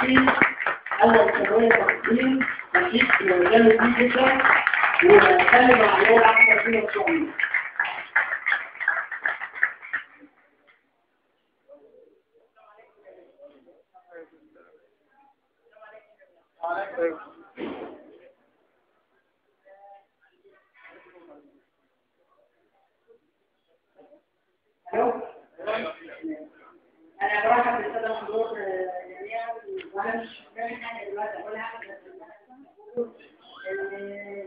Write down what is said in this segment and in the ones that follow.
التقديم أول ثانوية تقديم نتيجة جامد كبير جدا وكلمة عليه أكثر فيها إن شاء الله. أنا برحب بالسادة الحضور جميعا وأنا مش فاهم حاجة دلوقتي أقولها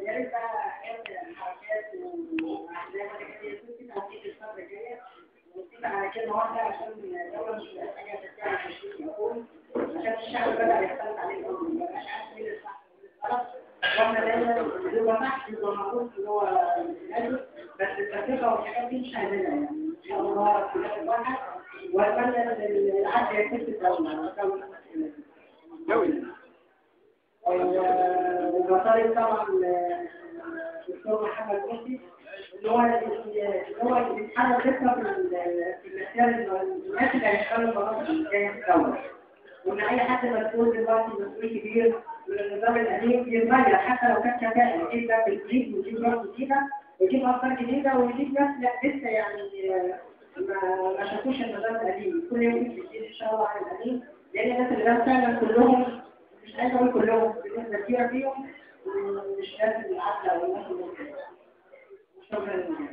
يا ريت بقى حركات وأحلام كتير تبقى هتيجي الفترة الجاية وتبقى على كلمة واحدة عشان الدولة مش محتاجة ترجع لتشكيل يكون عشان الشعب بدأ يختلط عليه ما بقاش عارف مين الصح ومين الغلط واحنا دايما بيبقى صح بيبقى معروف اللي هو الهدف بس التفكير والحاجات دي مش هنعملها يعني إن شاء الله في الآخر واحد وأتمنى إن العدل يكون في الدولة وبطالب طبعا الدكتور محمد مرسي إن هو يتحرك ثقة في الاختيار الناس اللي هيشتغلوا المناطق الجاية في الدولة وإن أي حد مسؤول دلوقتي مسؤول كبير من النظام القديم يتغير حتى لو كان كفاءة يجيب ده بالجديد ويجيب ناس جديدة ويجيب أفكار جديدة ويجيب ناس لسه يعني ما شافوش النظام القديم كل يوم في جديد إن شاء الله عن القديم لأن الناس اللي ده فعلا كلهم مش عايز أقول كلهم بالنسبة كبيرة فيهم مش ناس العدل أو الناس اللي شكرا لله.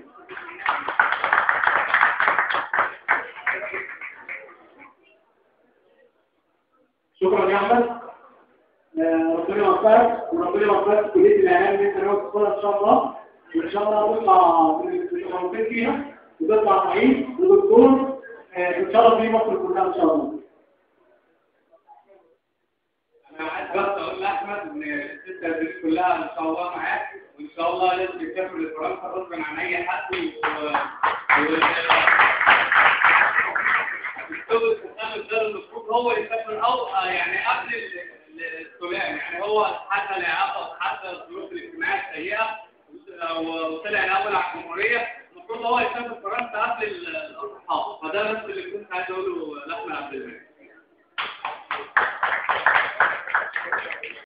شكرا يا أحمد. ربنا يوفقك وربنا يوفقك في كلية الإعلام اللي أنت ناوي تدخلها إن شاء الله وإن شاء الله تطلع متفوقين فيها وتطلع صحيح ودكتور إن شاء الله في مصر كلها إن شاء الله. أنا عايز بس أقول لأحمد إن الستة دي كلها إن شاء الله معاك وإن شاء الله لازم يسافر لفرنسا غصبا عن أي حد المفروض هو يسافر أو يعني قبل السلام يعني هو حتى الإعاقة وحتى الظروف الاجتماعية السيئة وطلع الأول على الجمهورية المفروض هو يسافر فرنسا قبل الأصحاب فده بس اللي كنت عايز أقوله لأحمد عبد المنعم.